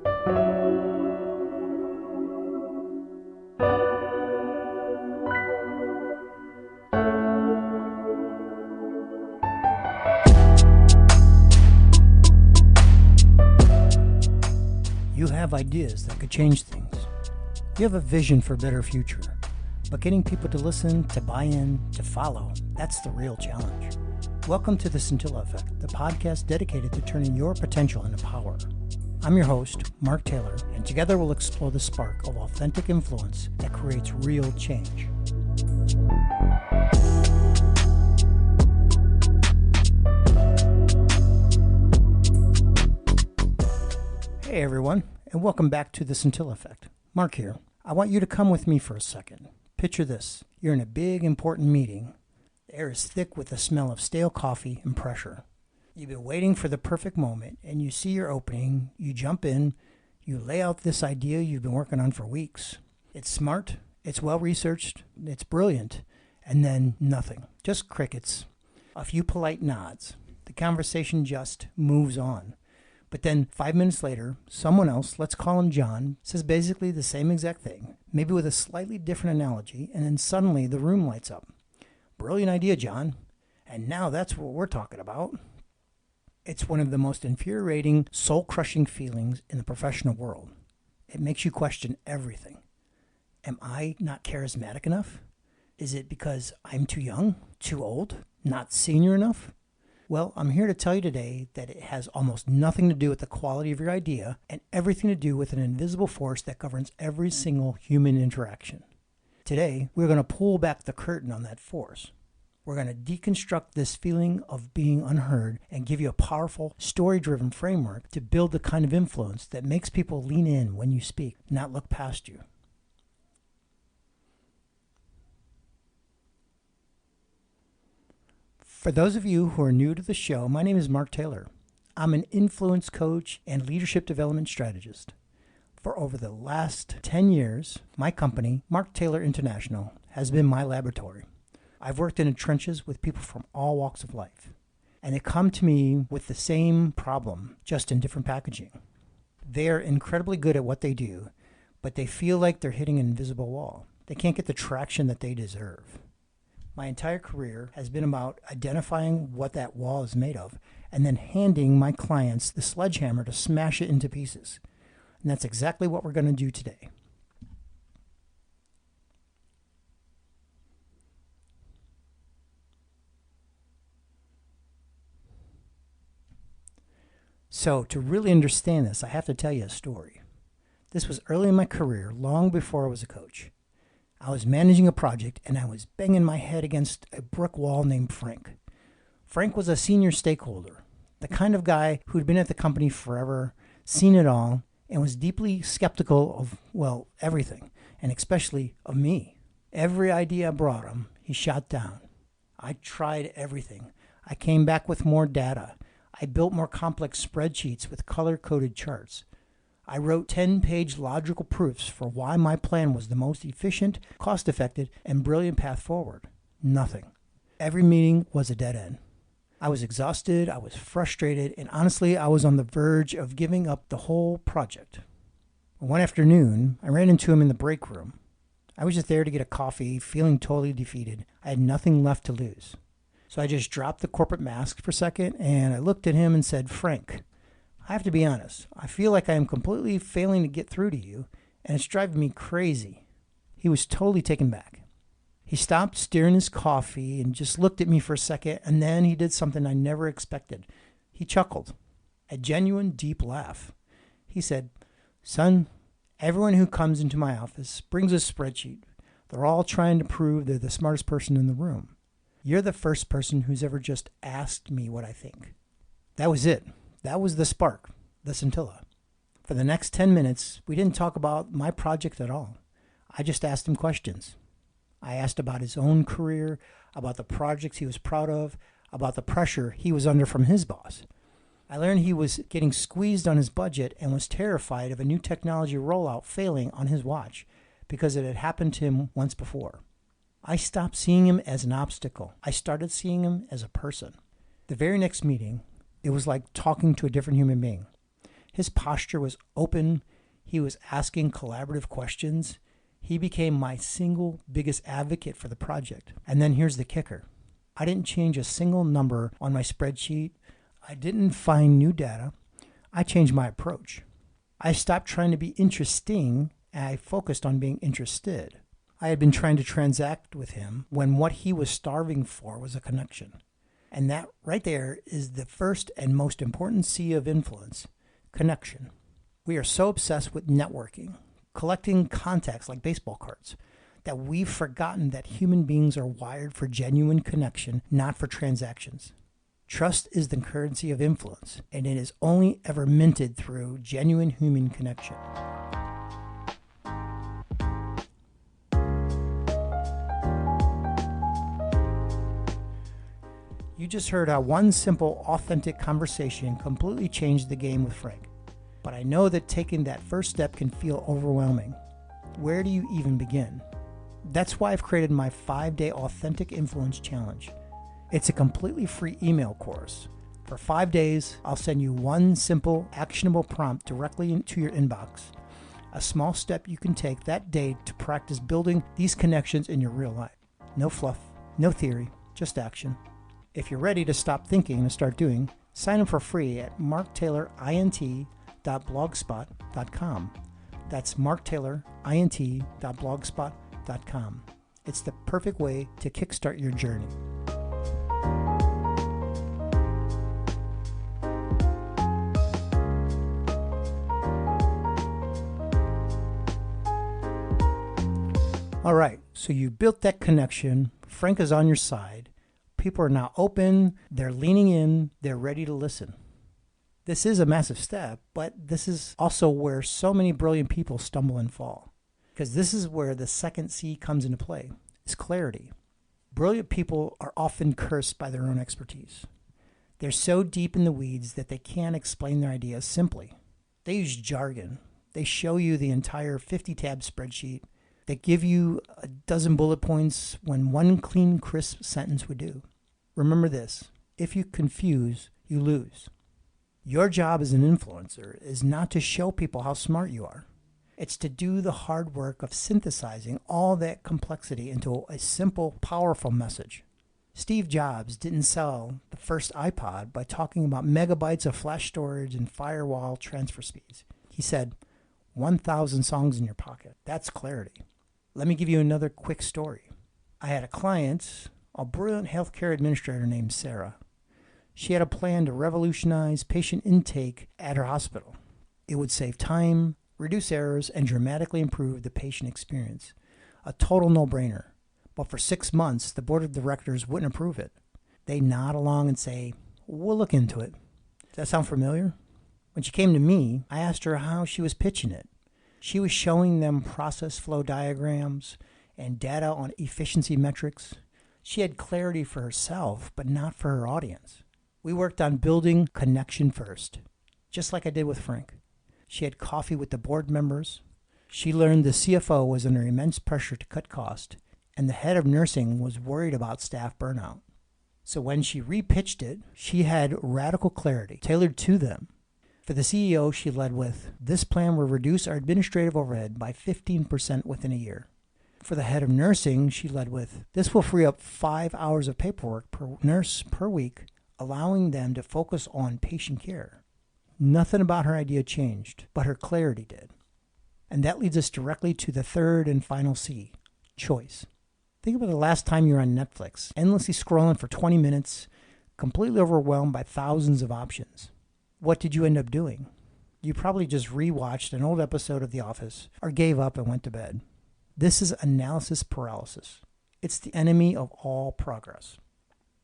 You have ideas that could change things. You have a vision for a better future. But getting people to listen, to buy in, to follow, that's the real challenge. Welcome to The Scintilla Effect, the podcast dedicated to turning your potential into power. I'm your host, Mark Taylor, and together we'll explore the spark of authentic influence that creates real change. Hey everyone, and welcome back to The Scintilla Effect. Mark here. I want you to come with me for a second. Picture this. You're in a big, important meeting. The air is thick with the smell of stale coffee and pressure. You've been waiting for the perfect moment, and you see your opening. You jump in. You lay out this idea you've been working on for weeks. It's smart. It's well-researched. It's brilliant. And then nothing. Just crickets. A few polite nods. The conversation just moves on. But then 5 minutes later, someone else, let's call him John, says basically the same exact thing, maybe with a slightly different analogy, and then suddenly the room lights up. Brilliant idea, John. And now that's what we're talking about. It's one of the most infuriating, soul-crushing feelings in the professional world. It makes you question everything. Am I not charismatic enough? Is it because I'm too young, too old, not senior enough? Well, I'm here to tell you today that it has almost nothing to do with the quality of your idea and everything to do with an invisible force that governs every single human interaction. Today, we're going to pull back the curtain on that force. We're going to deconstruct this feeling of being unheard and give you a powerful, story-driven framework to build the kind of influence that makes people lean in when you speak, not look past you. For those of you who are new to the show, my name is Mark Taylor. I'm an influence coach and leadership development strategist. For over the last 10 years, my company, Mark Taylor International, has been my laboratory. I've worked in the trenches with people from all walks of life, and they come to me with the same problem, just in different packaging. They are incredibly good at what they do, but they feel like they're hitting an invisible wall. They can't get the traction that they deserve. My entire career has been about identifying what that wall is made of and then handing my clients the sledgehammer to smash it into pieces. And that's exactly what we're going to do today. So, to really understand this, I have to tell you a story. This was early in my career, long before I was a coach. I was managing a project, and I was banging my head against a brick wall named Frank. Frank was a senior stakeholder, the kind of guy who'd been at the company forever, seen it all, and was deeply skeptical of, well, everything, and especially of me. Every idea I brought him, he shot down. I tried everything. I came back with more data. I built more complex spreadsheets with color-coded charts. I wrote 10-page logical proofs for why my plan was the most efficient, cost-effective, and brilliant path forward. Nothing. Every meeting was a dead end. I was exhausted, I was frustrated, and honestly, I was on the verge of giving up the whole project. One afternoon, I ran into him in the break room. I was just there to get a coffee, feeling totally defeated. I had nothing left to lose. So I just dropped the corporate mask for a second, and I looked at him and said, "Frank, I have to be honest. I feel like I am completely failing to get through to you, and it's driving me crazy." He was totally taken back. He stopped stirring his coffee and just looked at me for a second, and then he did something I never expected. He chuckled, a genuine, deep laugh. He said, "Son, everyone who comes into my office brings a spreadsheet. They're all trying to prove they're the smartest person in the room. You're the first person who's ever just asked me what I think." That was it. That was the spark, the scintilla. For the next 10 minutes, we didn't talk about my project at all. I just asked him questions. I asked about his own career, about the projects he was proud of, about the pressure he was under from his boss. I learned he was getting squeezed on his budget and was terrified of a new technology rollout failing on his watch because it had happened to him once before. I stopped seeing him as an obstacle. I started seeing him as a person. The very next meeting, it was like talking to a different human being. His posture was open. He was asking collaborative questions. He became my single biggest advocate for the project. And then here's the kicker. I didn't change a single number on my spreadsheet. I didn't find new data. I changed my approach. I stopped trying to be interesting and I focused on being interested. I had been trying to transact with him when what he was starving for was a connection. And that right there is the first and most important C of influence, connection. We are so obsessed with networking, collecting contacts like baseball cards, that we've forgotten that human beings are wired for genuine connection, not for transactions. Trust is the currency of influence, and it is only ever minted through genuine human connection. You just heard how one simple, authentic conversation completely changed the game with Frank. But I know that taking that first step can feel overwhelming. Where do you even begin? That's why I've created my 5-day Authentic Influence Challenge. It's a completely free email course. For 5 days, I'll send you one simple, actionable prompt directly into your inbox. A small step you can take that day to practice building these connections in your real life. No fluff, no theory, just action. If you're ready to stop thinking and start doing, sign up for free at marktaylorint.blogspot.com. That's marktaylorint.blogspot.com. It's the perfect way to kickstart your journey. All right, so you built that connection. Frank is on your side. People are now open, they're leaning in, they're ready to listen. This is a massive step, but this is also where so many brilliant people stumble and fall. Because this is where the second C comes into play, is clarity. Brilliant people are often cursed by their own expertise. They're so deep in the weeds that they can't explain their ideas simply. They use jargon. They show you the entire 50-tab spreadsheet. They give you a dozen bullet points when one clean, crisp sentence would do. Remember this, if you confuse, you lose. Your job as an influencer is not to show people how smart you are. It's to do the hard work of synthesizing all that complexity into a simple, powerful message. Steve Jobs didn't sell the first iPod by talking about megabytes of flash storage and firewall transfer speeds. He said, 1,000 songs in your pocket. That's clarity. Let me give you another quick story. I had a client, a brilliant healthcare administrator named Sarah. She had a plan to revolutionize patient intake at her hospital. It would save time, reduce errors, and dramatically improve the patient experience. A total no-brainer. But for 6 months, the board of directors wouldn't approve it. They nod along and say, we'll look into it. Does that sound familiar? When she came to me, I asked her how she was pitching it. She was showing them process flow diagrams and data on efficiency metrics. She had clarity for herself, but not for her audience. We worked on building connection first, just like I did with Frank. She had coffee with the board members. She learned the CFO was under immense pressure to cut cost, and the head of nursing was worried about staff burnout. So when she repitched it, she had radical clarity tailored to them. For the CEO, she led with, this plan will reduce our administrative overhead by 15% within a year. For the head of nursing, she led with, this will free up 5 hours of paperwork per nurse per week, allowing them to focus on patient care. Nothing about her idea changed, but her clarity did. And that leads us directly to the third and final C, choice. Think about the last time you're on Netflix, endlessly scrolling for 20 minutes, completely overwhelmed by thousands of options. What did you end up doing? You probably just rewatched an old episode of The Office or gave up and went to bed. This is analysis paralysis. It's the enemy of all progress.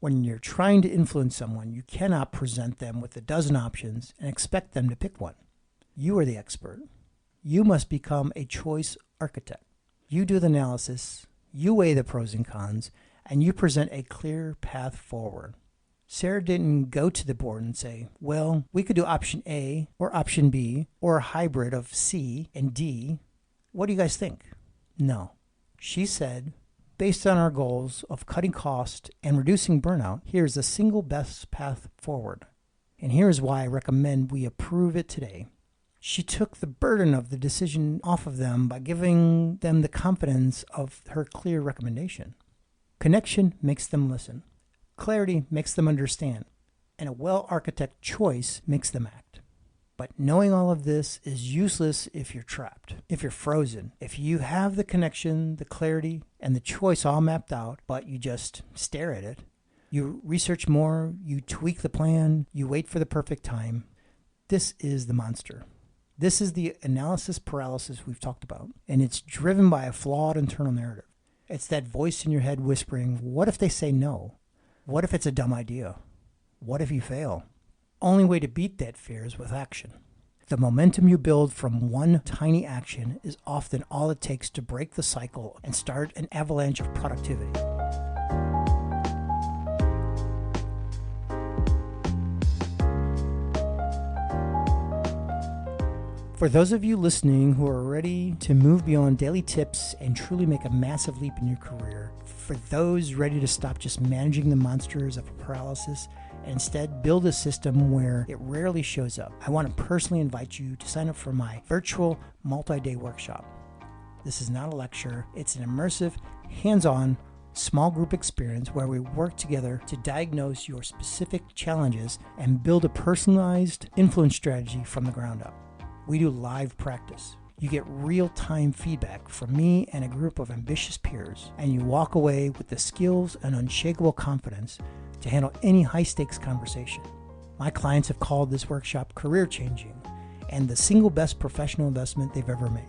When you're trying to influence someone, you cannot present them with a dozen options and expect them to pick one. You are the expert. You must become a choice architect. You do the analysis, you weigh the pros and cons, and you present a clear path forward. Sarah didn't go to the board and say, well, we could do option A or option B or a hybrid of C and D. What do you guys think? No. She said, based on our goals of cutting cost and reducing burnout, here's the single best path forward. And here's why I recommend we approve it today. She took the burden of the decision off of them by giving them the confidence of her clear recommendation. Connection makes them listen. Clarity makes them understand. And a well-architected choice makes them act. But knowing all of this is useless if you're trapped, if you're frozen. If you have the connection, the clarity, and the choice all mapped out, but you just stare at it, you research more, you tweak the plan, you wait for the perfect time, this is the monster. This is the analysis paralysis we've talked about, and it's driven by a flawed internal narrative. It's that voice in your head whispering, what if they say no? What if it's a dumb idea? What if you fail? Only way to beat that fear is with action. The momentum you build from one tiny action is often all it takes to break the cycle and start an avalanche of productivity. For those of you listening who are ready to move beyond daily tips and truly make a massive leap in your career, for those ready to stop just managing the monsters of paralysis and instead build a system where it rarely shows up, I want to personally invite you to sign up for my virtual multi-day workshop. This is not a lecture, it's an immersive, hands-on, small group experience where we work together to diagnose your specific challenges and build a personalized influence strategy from the ground up. We do live practice. You get real-time feedback from me and a group of ambitious peers, and you walk away with the skills and unshakable confidence to handle any high-stakes conversation. My clients have called this workshop career-changing and the single best professional investment they've ever made.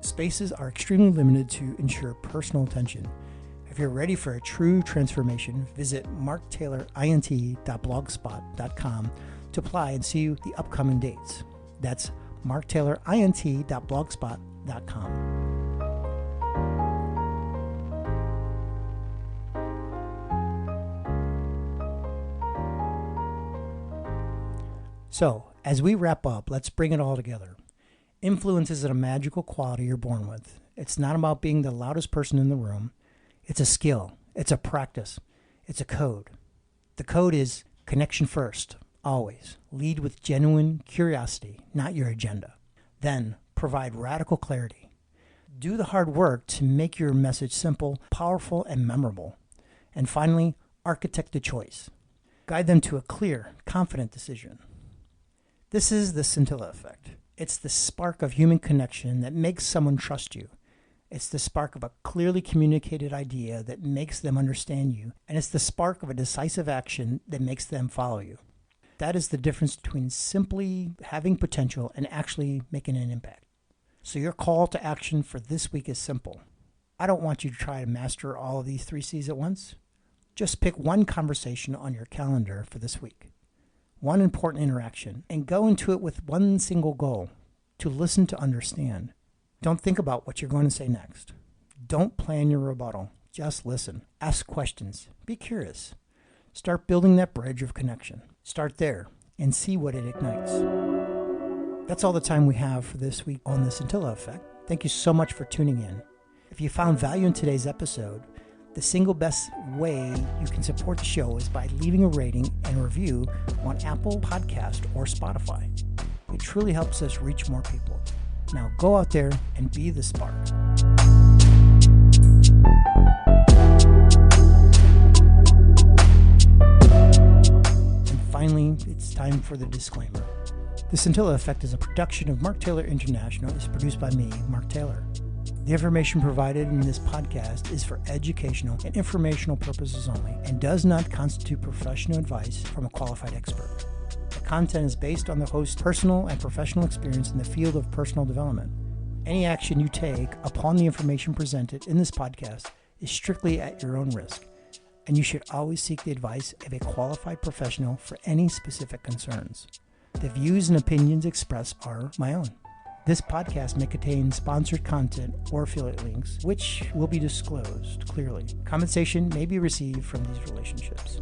Spaces are extremely limited to ensure personal attention. If you're ready for a true transformation, visit marktaylorint.blogspot.com to apply and see the upcoming dates. That's marktaylorint.blogspot.com. So, as we wrap up, let's bring it all together. Influence isn't a magical quality you're born with. It's not about being the loudest person in the room. It's a skill. It's a practice. It's a code. The code is connection first. Always. Lead with genuine curiosity, not your agenda. Then, provide radical clarity. Do the hard work to make your message simple, powerful, and memorable. And finally, architect the choice. Guide them to a clear, confident decision. This is the scintilla effect. It's the spark of human connection that makes someone trust you. It's the spark of a clearly communicated idea that makes them understand you. And it's the spark of a decisive action that makes them follow you. That is the difference between simply having potential and actually making an impact. So your call to action for this week is simple. I don't want you to try to master all of these 3 C's at once. Just pick one conversation on your calendar for this week, one important interaction, and go into it with one single goal, to listen to understand. Don't think about what you're going to say next. Don't plan your rebuttal. Just listen. Ask questions. Be curious. Start building that bridge of connection. Start there and see what it ignites. That's all the time we have for this week on the Scintilla Effect. Thank you so much for tuning in. If you found value in today's episode, the single best way you can support the show is by leaving a rating and review on Apple Podcast or Spotify. It truly helps us reach more people. Now go out there and be the spark. Finally, it's time for the disclaimer. The Scintilla Effect is a production of Mark Taylor International. It's produced by me, Mark Taylor. The information provided in this podcast is for educational and informational purposes only and does not constitute professional advice from a qualified expert. The content is based on the host's personal and professional experience in the field of personal development. Any action you take upon the information presented in this podcast is strictly at your own risk, and you should always seek the advice of a qualified professional for any specific concerns. The views and opinions expressed are my own. This podcast may contain sponsored content or affiliate links, which will be disclosed clearly. Compensation may be received from these relationships.